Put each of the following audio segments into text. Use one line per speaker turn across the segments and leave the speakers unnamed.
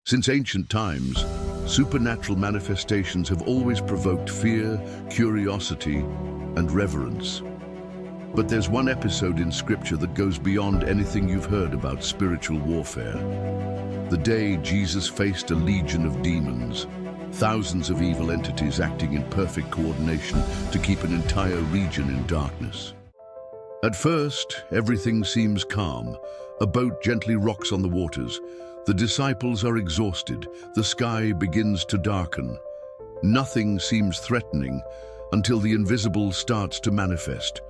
Since ancient times, supernatural manifestations have always provoked fear, curiosity, and reverence. But there's one episode in Scripture that goes beyond anything you've heard about spiritual warfare. The day Jesus faced a legion of demons, thousands of evil entities acting in perfect coordination to keep an entire region in darkness. At first, everything seems calm. A boat gently rocks on the waters. The disciples are exhausted. The sky begins to darken. Nothing seems threatening until the invisible starts to manifest.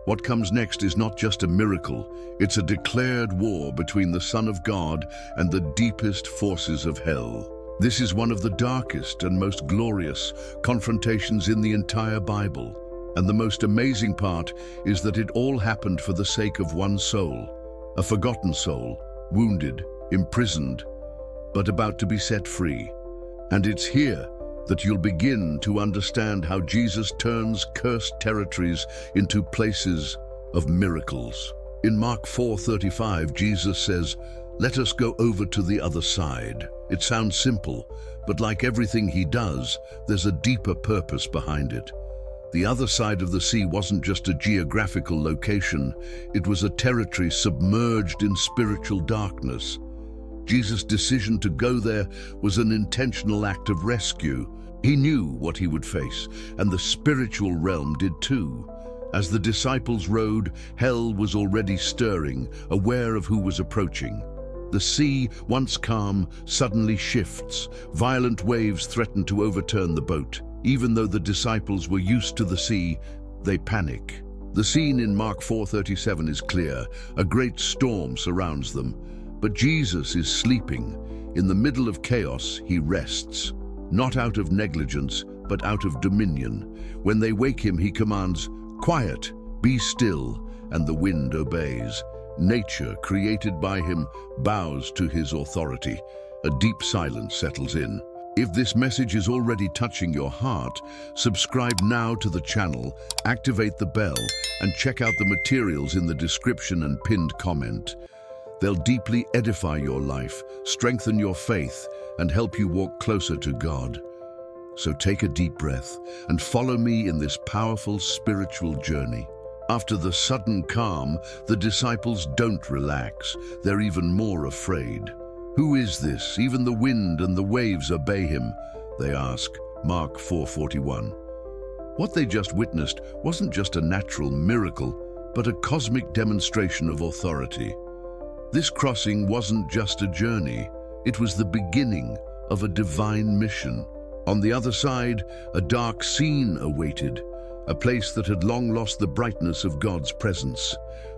What comes next is not just a miracle, it's a declared war between the Son of God and the deepest forces of hell. This is one of the darkest and most glorious confrontations in the entire Bible. And the most amazing part is that it all happened for the sake of one soul, a forgotten soul, wounded, imprisoned, but about to be set free. And it's here that you'll begin to understand how Jesus turns cursed territories into places of miracles. In Mark 4:35, Jesus says, "Let us go over to the other side." It sounds simple, but like everything he does, there's a deeper purpose behind it. The other side of the sea wasn't just a geographical location, it was a territory submerged in spiritual darkness. Jesus' decision to go there was an intentional act of rescue. He knew what he would face, and the spiritual realm did too. As the disciples rowed, hell was already stirring, aware of who was approaching. The sea, once calm, suddenly shifts. Violent waves threaten to overturn the boat. Even though the disciples were used to the sea, they panic. The scene in Mark 4:37 is clear. A great storm surrounds them. But Jesus is sleeping. In the middle of chaos, he rests. Not out of negligence, but out of dominion. When they wake him, he commands, "Quiet, be still," and the wind obeys. Nature, created by him, bows to his authority. A deep silence settles in. If this message is already touching your heart, subscribe now to the channel, activate the bell, and check out the materials in the description and pinned comment. They'll deeply edify your life, strengthen your faith, and help you walk closer to God. So take a deep breath and follow me in this powerful spiritual journey. After the sudden calm, the disciples don't relax. They're even more afraid. "Who is this? Even the wind and the waves obey him," they ask. Mark 4:41. What they just witnessed wasn't just a natural miracle, but a cosmic demonstration of authority. This crossing wasn't just a journey, it was the beginning of a divine mission. On the other side, a dark scene awaited, a place that had long lost the brightness of God's presence.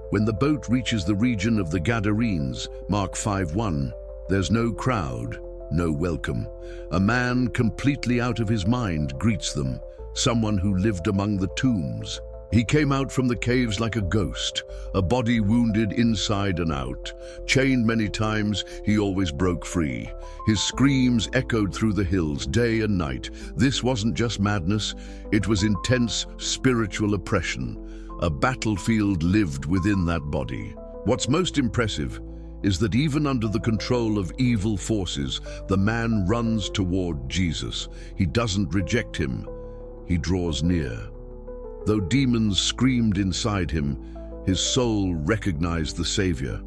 When the boat reaches the region of the Gadarenes, Mark 5:1, there's no crowd, no welcome. A man completely out of his mind greets them, someone who lived among the tombs. He came out from the caves like a ghost, a body wounded inside and out. Chained many times, he always broke free. His screams echoed through the hills day and night. This wasn't just madness, it was intense spiritual oppression. A battlefield lived within that body. What's most impressive is that even under the control of evil forces, the man runs toward Jesus. He doesn't reject him, he draws near. Though demons screamed inside him, his soul recognized the Savior.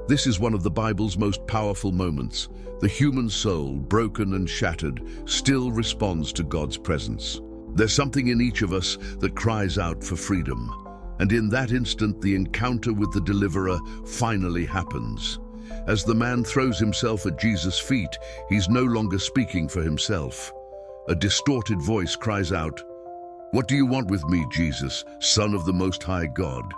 This is one of the Bible's most powerful moments. The human soul, broken and shattered, still responds to God's presence. There's something in each of us that cries out for freedom. And in that instant, the encounter with the deliverer finally happens. As the man throws himself at Jesus' feet, he's no longer speaking for himself. A distorted voice cries out, "What do you want with me, Jesus, Son of the Most High God?"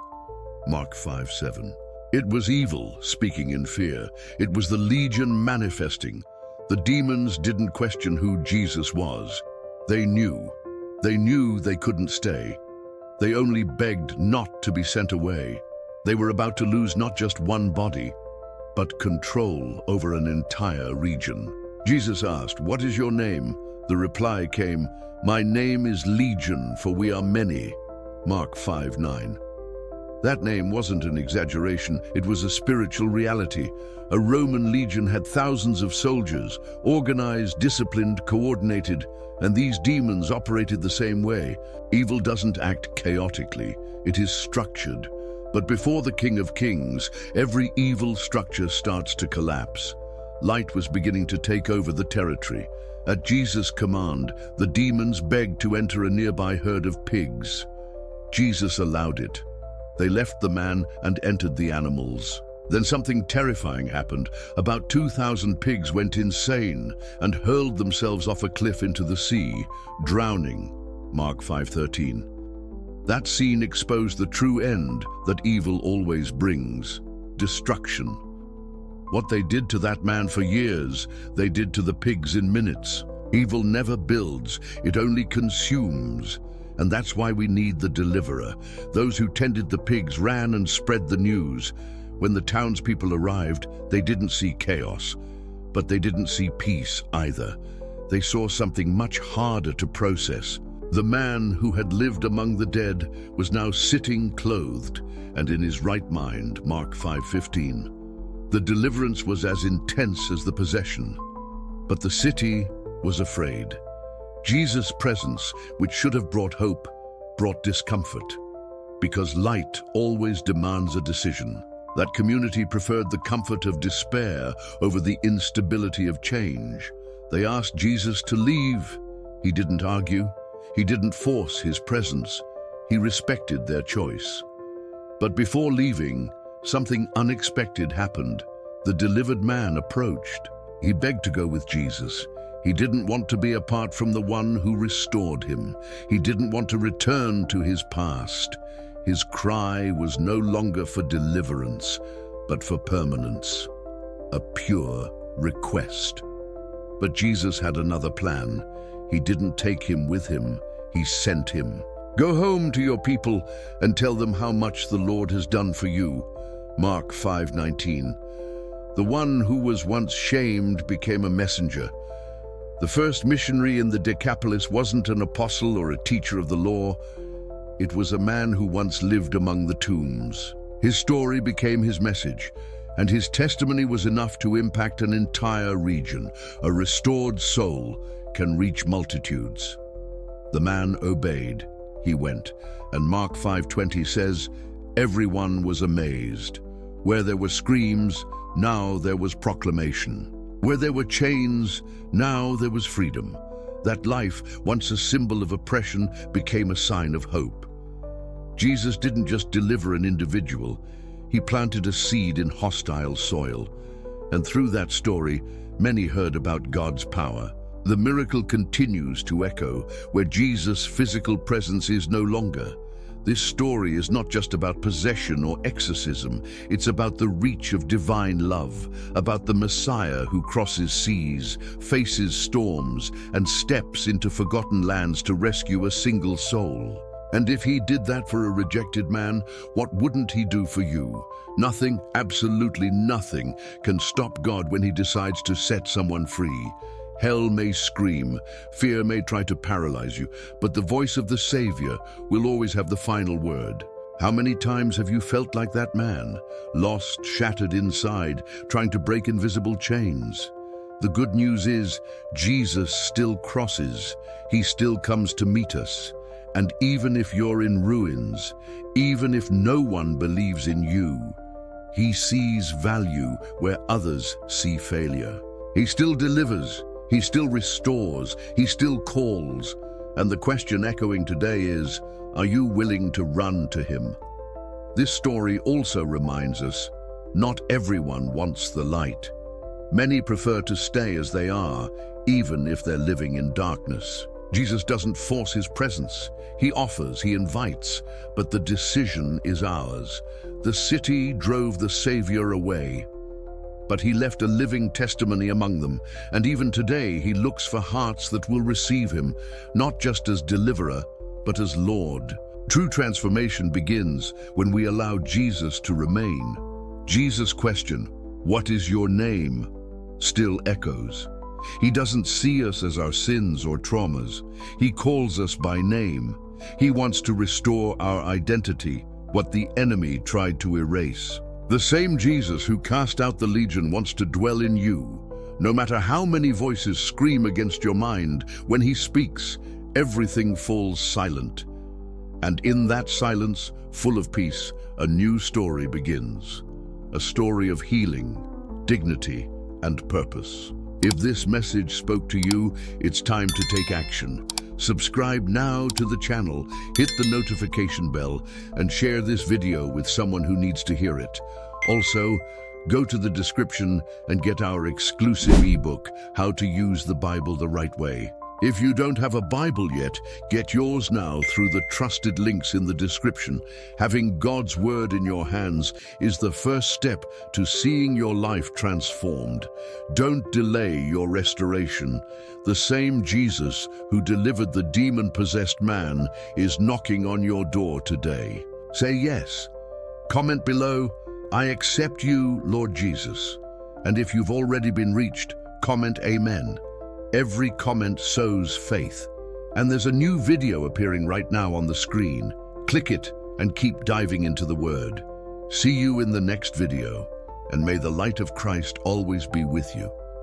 Mark 5:7. It was evil speaking in fear. It was the legion manifesting. The demons didn't question who Jesus was. They knew. They knew they couldn't stay. They only begged not to be sent away. They were about to lose not just one body, but control over an entire region. Jesus asked, "What is your name?" The reply came, "My name is Legion, for we are many." Mark 5:9. That name wasn't an exaggeration, it was a spiritual reality. A Roman legion had thousands of soldiers, organized, disciplined, coordinated, and these demons operated the same way. Evil doesn't act chaotically, it is structured. But before the King of Kings, every evil structure starts to collapse. Light was beginning to take over the territory. At Jesus' command, the demons begged to enter a nearby herd of pigs. Jesus allowed it. They left the man and entered the animals. Then something terrifying happened. About 2,000 pigs went insane and hurled themselves off a cliff into the sea, drowning. Mark 5:13. That scene exposed the true end that evil always brings: destruction. What they did to that man for years, they did to the pigs in minutes. Evil never builds, it only consumes. And that's why we need the deliverer. Those who tended the pigs ran and spread the news. When the townspeople arrived, they didn't see chaos, but they didn't see peace either. They saw something much harder to process. The man who had lived among the dead was now sitting clothed and in his right mind, Mark 5:15. The deliverance was as intense as the possession, but the city was afraid. Jesus' presence, which should have brought hope, brought discomfort, because light always demands a decision. That community preferred the comfort of despair over the instability of change. They asked Jesus to leave. He didn't argue. He didn't force his presence. He respected their choice. But before leaving, something unexpected happened. The delivered man approached. He begged to go with Jesus. He didn't want to be apart from the one who restored him. He didn't want to return to his past. His cry was no longer for deliverance, but for permanence, a pure request. But Jesus had another plan. He didn't take him with him, he sent him. Go home to your people and tell them how much the Lord has done for you. Mark 5:19. The one who was once shamed became a messenger. The first missionary in the Decapolis wasn't an apostle or a teacher of the law. It was a man who once lived among the tombs. His story became his message, and his testimony was enough to impact an entire region. A restored soul can reach multitudes. The man obeyed. He went, and Mark 5:20 says, everyone was amazed. Where there were screams, now there was proclamation. Where there were chains, now there was freedom. That life, once a symbol of oppression, became a sign of hope. Jesus didn't just deliver an individual, he planted a seed in hostile soil. And through that story, many heard about God's power. The miracle continues to echo where Jesus' physical presence is no longer. This story is not just about possession or exorcism, it's about the reach of divine love, about the Messiah who crosses seas, faces storms, and steps into forgotten lands to rescue a single soul. And if he did that for a rejected man, what wouldn't he do for you? Nothing, absolutely nothing, can stop God when he decides to set someone free. Hell may scream, fear may try to paralyze you, but the voice of the Savior will always have the final word. How many times have you felt like that man, lost, shattered inside, trying to break invisible chains? The good news is, Jesus still crosses. He still comes to meet us. And even if you're in ruins, even if no one believes in you, he sees value where others see failure. He still delivers. He still restores, he still calls, and the question echoing today is, are you willing to run to him? This story also reminds us, not everyone wants the light. Many prefer to stay as they are, even if they're living in darkness. Jesus doesn't force his presence. He offers, he invites, but the decision is ours. The city drove the Savior away, but he left a living testimony among them, and even today he looks for hearts that will receive him, not just as deliverer, but as Lord. True transformation begins when we allow Jesus to remain. Jesus' question, "What is your name?" still echoes. He doesn't see us as our sins or traumas. He calls us by name. He wants to restore our identity, what the enemy tried to erase. The same Jesus who cast out the legion wants to dwell in you. No matter how many voices scream against your mind, when he speaks, everything falls silent. And in that silence, full of peace, a new story begins. A story of healing, dignity, and purpose. If this message spoke to you, it's time to take action. Subscribe now to the channel, hit the notification bell, and share this video with someone who needs to hear it. Also, go to the description and get our exclusive ebook, How to Use the Bible the Right Way. If you don't have a Bible yet, get yours now through the trusted links in the description. Having God's Word in your hands is the first step to seeing your life transformed. Don't delay your restoration. The same Jesus who delivered the demon-possessed man is knocking on your door today. Say yes. Comment below, "I accept you, Lord Jesus." And if you've already been reached, comment Amen. Every comment sows faith. And there's a new video appearing right now on the screen. Click it and keep diving into the Word. See you in the next video, and may the light of Christ always be with you.